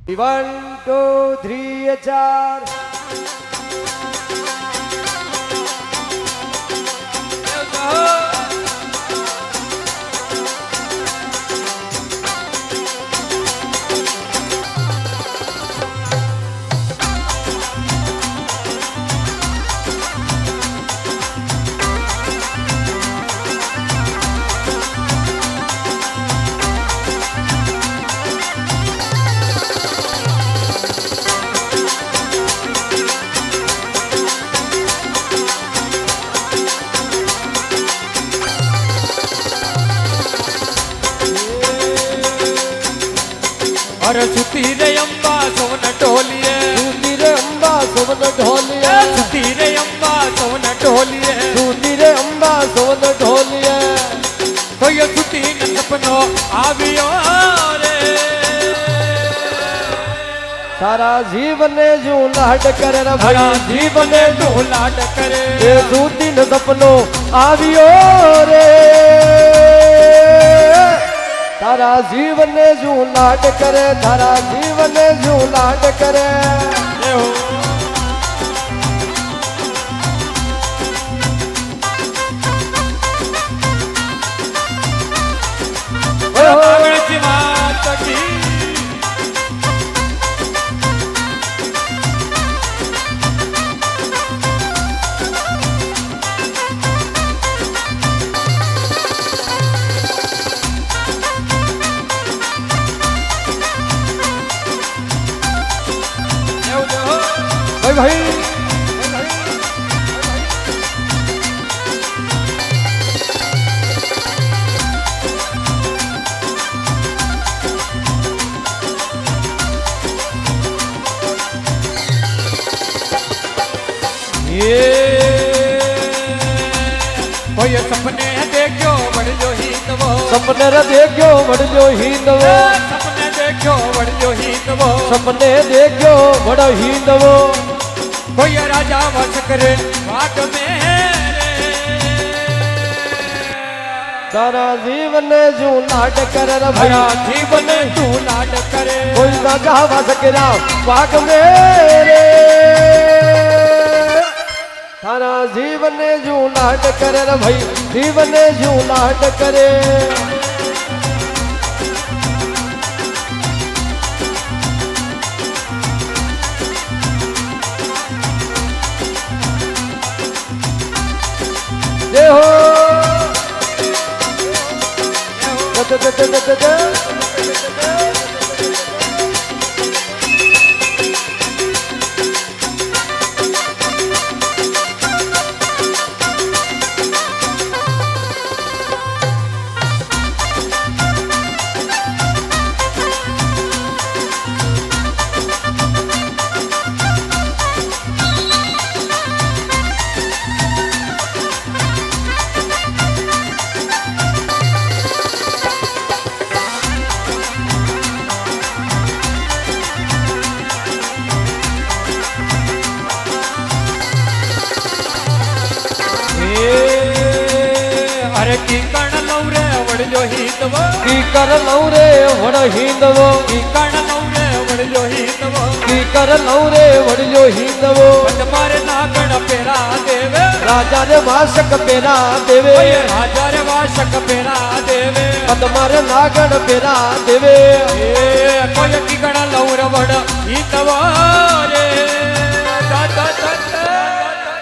1 2 3 4 अरे छुट्टी रे अम्बा सोन ढोलिए, छुट्टी रे अम्बा सोन ढोलिए, छुट्टी रे अम्बा सोन ढोलिए, छुट्टी रे अम्बा सोन ढोलिए। तो ये छुट्टी न सपनो आवियो रे, तारा जीवन जू लाड करे रे तारा जीवन जू लाड करे, ये छुट्टी न सपनो आवियो रे, तारा जीवन जू लाड करे, तारा जीवन जू लाड करे। भाई ये कोई सपने देखो बड़ जो ही नवो, सपने रे देखो बड़ जो ही नवो, सपने देखो बड़ जो ही नवो, सपने देखो बड़ ही नवो। कोई राजा वश करे बाग में तारा जीवन जू लाड करे रे भाई, भरा जीवन तू लाड करे, कोई राजा वश करे बाग में रे, तारा जीवन जू लाड करे रे भाई, जीवन जू लाड करे। जय हो अरे की कर्ण लौरे वड़ जो ही नवो, की कर लऊ रे वड़ ही नवो, की कर्ण लौरे वड़ जो ही नवो, की कर लऊ रे वड़ जो ही नवो। तुम्हारे नागण पेरा देवे, राजा रे वासक पेरा देवे, राजा रे वासक पेरा देवे, तुम्हारे नागण पेरा देवे। कोई की कर्ण लौरे वड़ ही नवो रे,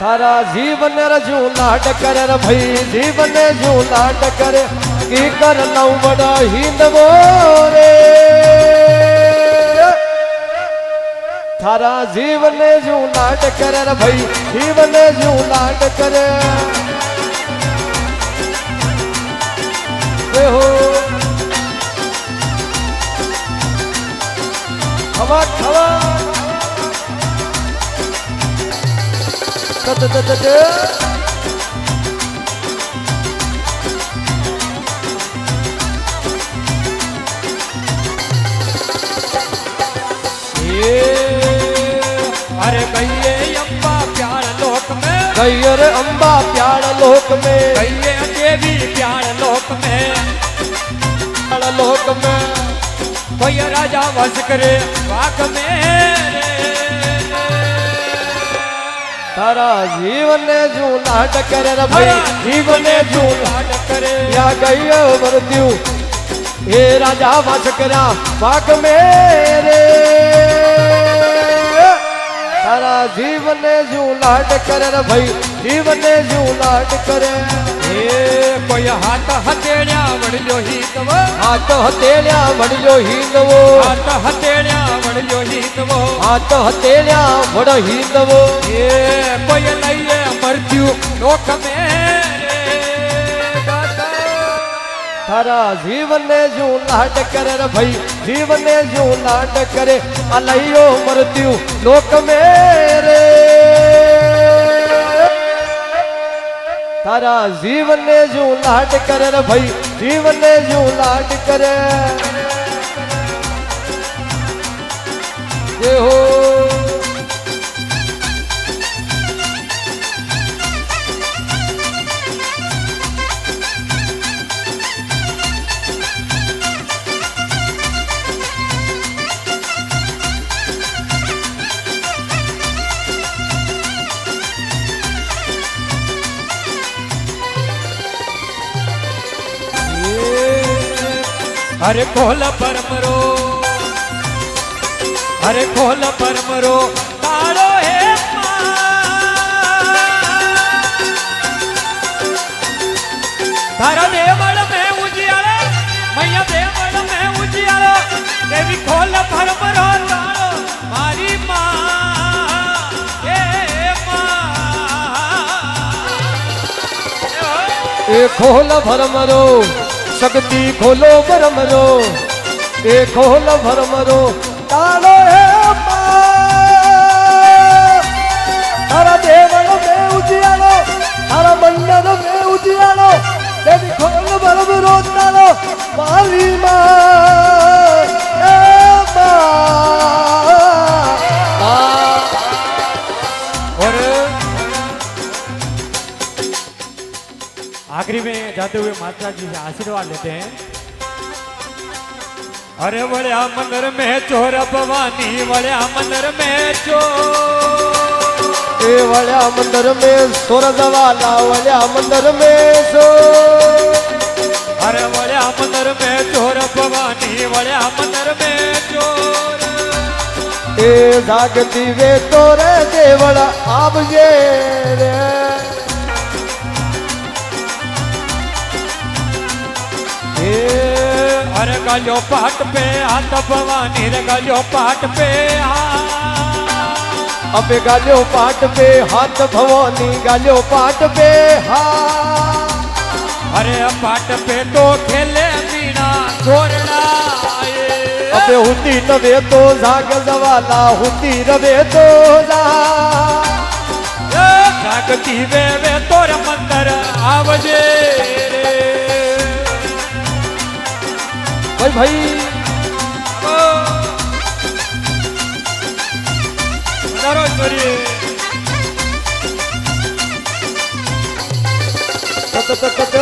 थारा जीवन रजू लाड करे रे भाई, जीवन जू लाड करे, की कर लऊ बड़ा ही नवो रे, थारा जीवन जू लाड करे रे भाई, जीवन जू लाड करे। हो हवा हवा अरे गईए अम्बा प्यार लोक में, गई रे अम्बा प्यार लोक में, गईए देवी प्यार लोक में, प्यार लोक में। કોઈ રાજા વસ કરે વાઘ મેરે તારા જીવને જુલાટ કરે રે ભાઈ જીવને જુલાટ કરે યા ગયો મૃત્યુ એ રાજા વાસ કર્યા પાક મેરે તારા જીવને જુલાટ કરે રે ભાઈ જીવને જુલાટ કરે એ કોઈ હાથ હથેળ્યા વળજો હિતવો હાથ હતેલ્યા વડજો હિંદવો હાથ હથેળ્યા વળજો હિતવો હાથ હતેલ્યા વડ હિંદવો એ કોઈ લઈએ મૃત્યુ લોક મેરે તારા જીવને જુલાટ કરે રે ભાઈ જીવને જુલાટ કરે આ લઈયો મૃત્યુ લોક મેરે તારા જીવને જુલાટ કરે રે ભાઈ જીવને જુલાટ કરે જે હો હરે ખોલ પરમરો હરે ખોલ પરમરો તારો હે તારા દેવળ મેં ઉજિયાળો મૈયા દેવળ મેં ઉજિયાળો દેવી ખોલ પરમરો તારો મારી માં એ માં એ ખોલ ભરમરો શક્તિ ખોલો ભરમરો એ ખોલ ભરમરો તારો હે તારા દેવળ મે ઉજિયાળો તારા મંડળ મે ઉજિયાળો દેવી ખોલ ભરમરો તારો મારી માં એ और आखिरी में जाते हुए माता जी से आशीर्वाद लेते हैं अरे वड़िया मंदिर में चोर भवानी वड़िया मंदिर में चोर ए वळ्या मंदिर में सोर जवाला वळ्या मंदिर में सो अरे वड़िया मंदिर में चोर भवानी वड़िया मंदिर में चोर એ જાગતી વે તોરે દેવળ આવજે રે ए अरे गालियो पाट पे हाथ भवानी रे गालियो पाट पे हाथ अबे गाल्यो पाट पे हाथ भवानी गाल्यो पाट पे हाथ अरे पाट पे तो खेले मीना छोरना अबे हुती नवे तो जाग जवाला हुती रवे तो जा जागती वे वे तोर मंदिर आवजे रे भाई भाई नरो चोरी तत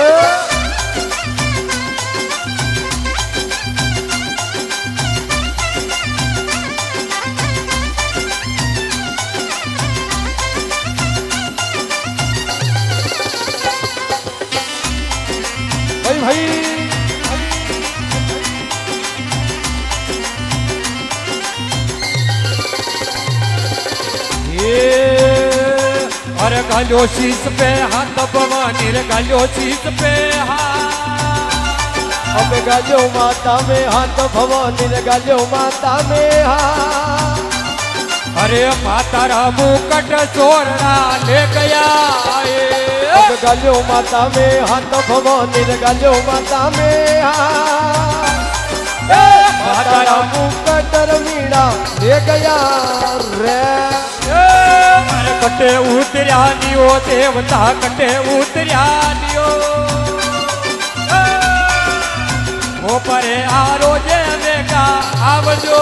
भाई भाई अरे गालियो शीश पे हाथ भवानी रे गालियो शीश पे हाथ अबे गाल्यो माता में हाथ भवानी रे गाल्यो माता में हाथ अरे माता रामू कट चोरना ले गया अब गाल्यो माता में हाथ भवानी रे गाल्यो माता में हाथ माता रामू कटर मीणा ले गया रे अरे कटे उतरिया नियो देवता कटे उतरिया नियो वो परे आरो जे मेगा आवजो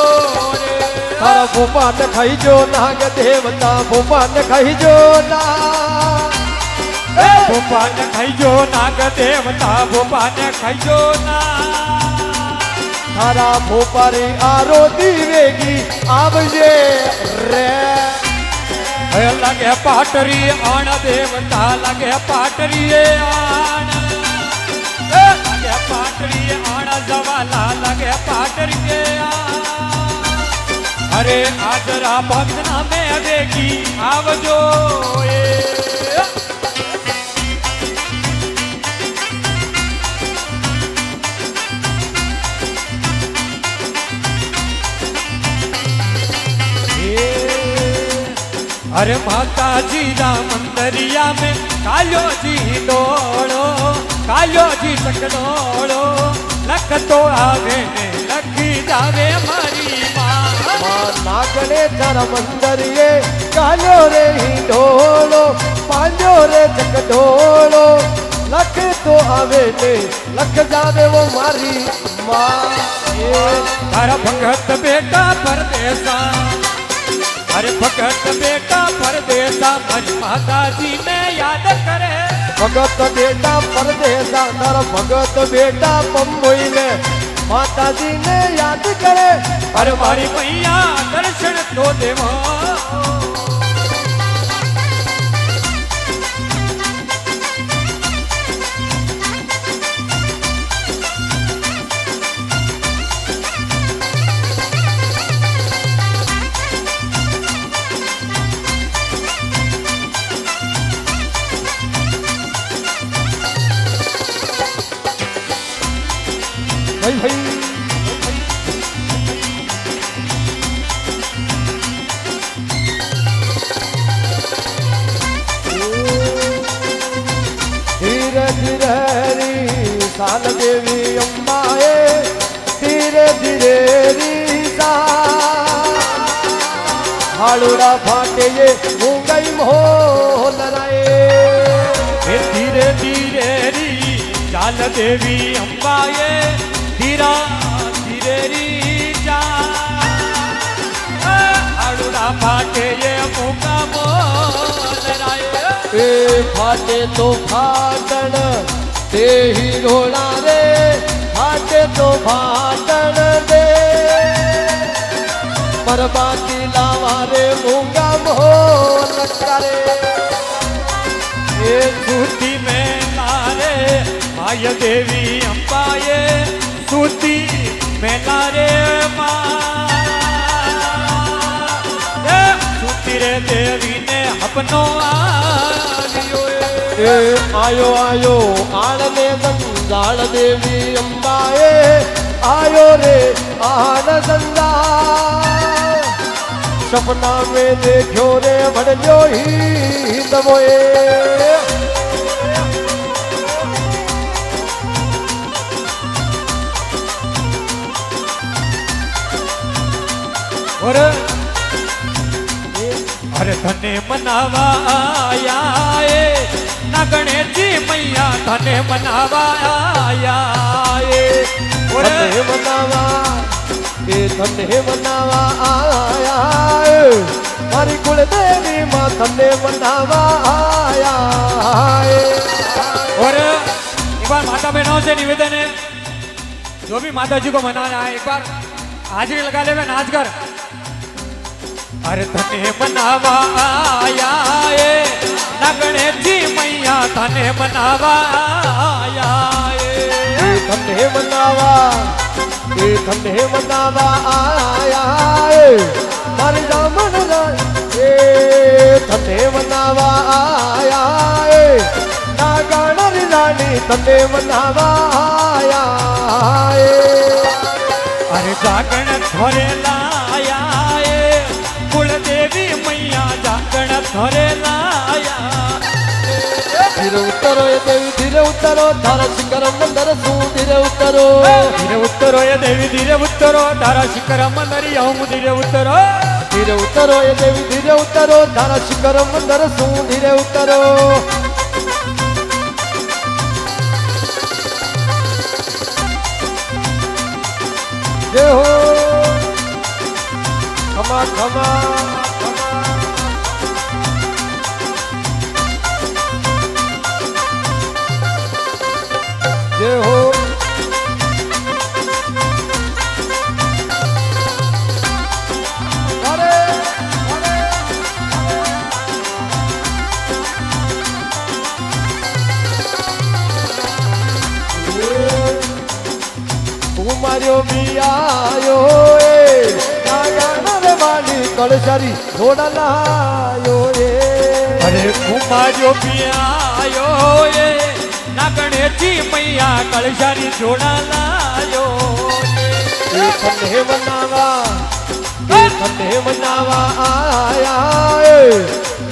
रे तारा भोपान खाई जो नाग देवता भोपान खाई जो ना भोपान खाई जो नाग देवता भोपान खाई जो ना તારા ભોપારી આરોતી વેગી આવજે રે હે લાગે પાટરી આણ દેવતા લાગે પાટરી આણ હે લાગે પાટરી આણ જવાલા લાગે પાટરી આણ અરે આજરા ભક્ત નામે વેગી આવજો એ अरे माता जी रा मंदरिया में कालो जी डोड़ो कालो जी सकड़ोड़ो लख तो आवे ने लखी जावे मारी मां नागणे तारा मंदरिये कालो रे ढोलो पांजो रे चकडोलो लख तो आवे ने लख जावे वो मारी मां तारा भगत बेटा परदेसा अरे भगत बेटा परदेसा मन माता जी ने याद करे भगत बेटा परदेसा तारा भगत बेटा बम्बई में माता जी ने याद करे अरे मारी मैया दर्शन तो देवा भाई भाई धीरे धीरे री साल देवी अम्बाए धीरे धीरे री हाड़ोड़ा फाटे ये मुंगई मोहन राय धीरे धीरे री चाल देवी अंबाए धीरा धीरे री जा आड़ूड़ा फाटे ये मुका मोलराय ए फाटे तो फाटन ते ही रोड़ा रे फाटे तो फाटन दे बर्बादी लावा रे मूंगा मोहन करे ये सूती में लारे माय देवी अंबाए सूती में लारे माँ सूती रे देवी ने अपनो आयो आयो आने गंगाल देवी अम्बाए आयो रे आन गंगा सपना में देखो रे बढ़ो ही दबोए और अरे धने मनावा आया ना गणेश जी मैया धने मनावा आया धने मनावा के धने मनावा आया मारी कुल देवी माँ धने मनावा आया और एक बार माता बहनों से निवेदन है जो भी माता जी को मनाना है एक बार हाजिरी लगा ले नाच कर अरे धने मनावा आया ना गणेश जी मैया धने मनावा आया धने मनावा के धने मनावा आया मारी दामन धने मनावा आया ना गाना रानी धने मनावा आया अरे जागण थोरे लाया कुल देवी मैया जागण थोरे लाया धीरे उतरो ये देवी धीरे उतरो धारा शिखर मंदर सू धीरे उतरो ये देवी धीरे उतरो धारा शिखर मंदर यम धीरे उतरो ये देवी धीरे उतरो धारा शिखर मंदर सू धीरे उतरो जय हो खमा खमा जय हो ઉમાર્યો બિયાયો એ નાગણ વાલી કળશારી ઘોડા લાયો એ અરે કુમાર્યો પિયાયો એ નાગણેજી મૈયા કળશારી જોડા લાયો એ તને મનાવા આયા એ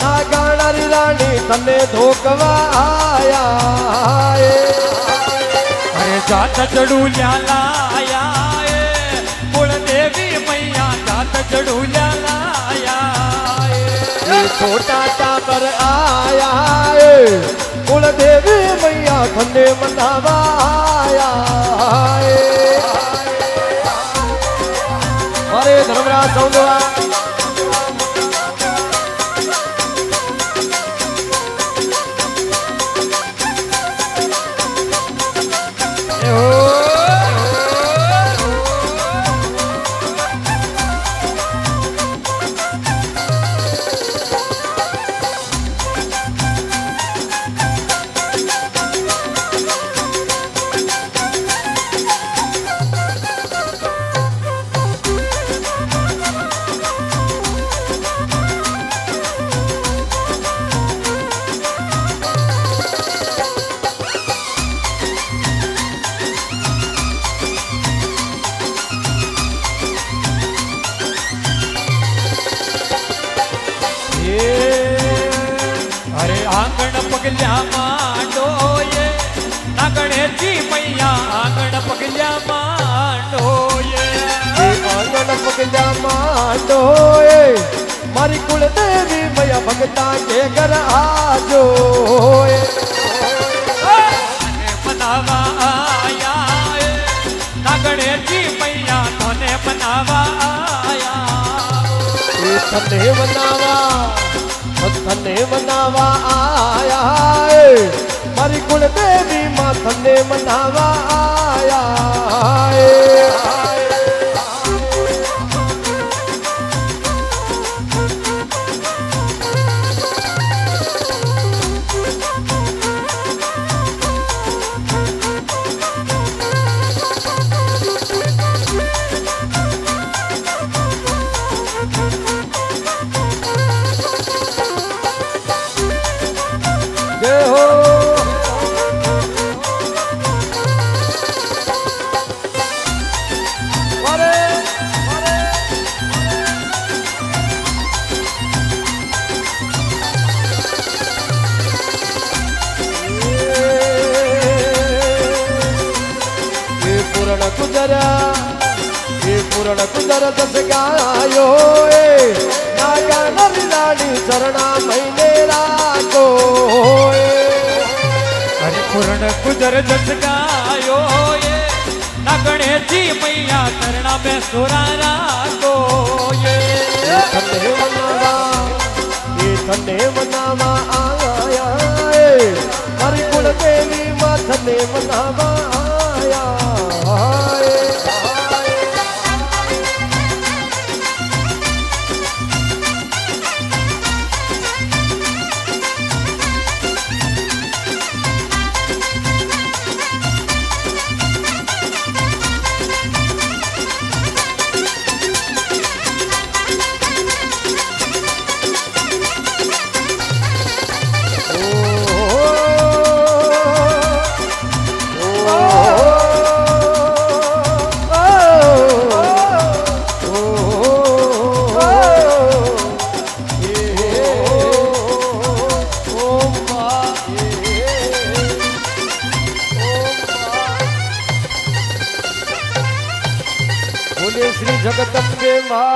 નાગણારી રાણી તને ધોકવા આયા એ અરે જાત ચડુલ્યા લાયા એ કુળદેવી મૈયા જાત ચડુલ્યા લાયા એ છોટા ટાબર આયા એ કુળદેવી મૈયા તને મનાવા આયા એ અરે ધર્મરાજ સૌદવા અરે આંગણ પગલ્યા માંડો એ નાગણેજી મૈયા આંગણ પગલ્યા માંડો એ આંગણ પગલા માંડો એ મારી કુળદેવી મૈયા ભગતા કે ઘર આજો એ મનાવા આયા એ નાગણેજી મૈયા તને મનાવા આયા એ તને મનાવા આયા એ મારી કુળદેવી માં તને મનાવા આયા એ જય હો પૂરણ કુદર દસ ગાયો એ નાગા નરી ચરણા મહિને રાખો એ હરે પૂર્ણ ગુજર જસ ગાયો એ નાગણેજી મૈયા કરણા બે સોરા રાખો એ તને મનાવા આયા એ મારી કુળદેવી માં તને મનાવા આયા એ બોલે શ્રી જગદંબે મા